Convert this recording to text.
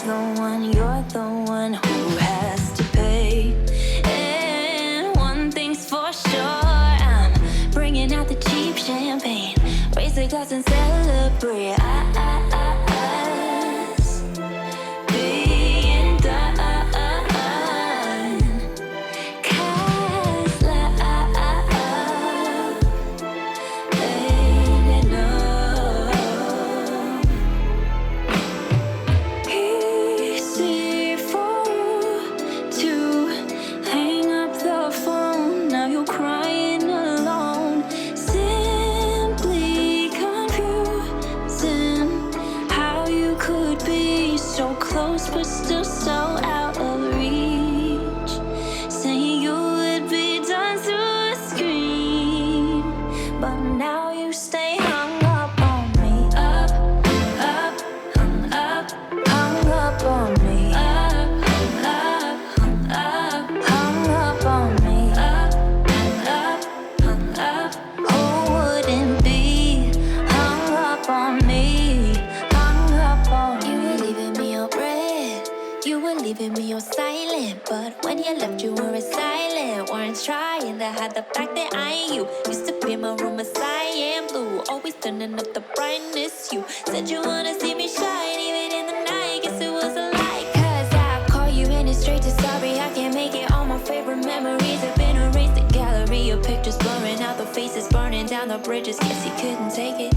the one, you're the one who has to pay. And one thing's for sure, I'm bringing out the cheap champagne. Raise the glass and celebrate us being done. 'Cause love ain't enough. Easy for you to hang up the phone. Now you're crying alone. Simply confusing how you could be so close but still so out of reach. Saying you would be done through a screen, but now you stay hung up on me. Up, up, hung up, hung up on me. Up, up, hung up, hung up on me. Up, up, hung up. Who wouldn't be hung up on me? Hung up on me. You were leaving me on red. You were leaving me on silent. But when you left, you were silent. Weren't trying to hide the fact that I ain't you. Used to be my room a cyan blue. Always turning up the brightness. You said you wanna see me shine even in the night. Guess it was a lie. 'Cause I call you and it's straight to sorry. I can't make it. All my favorite memories have been erased. The gallery of pictures blurring out the faces, burning down the bridges. Guess you couldn't take it.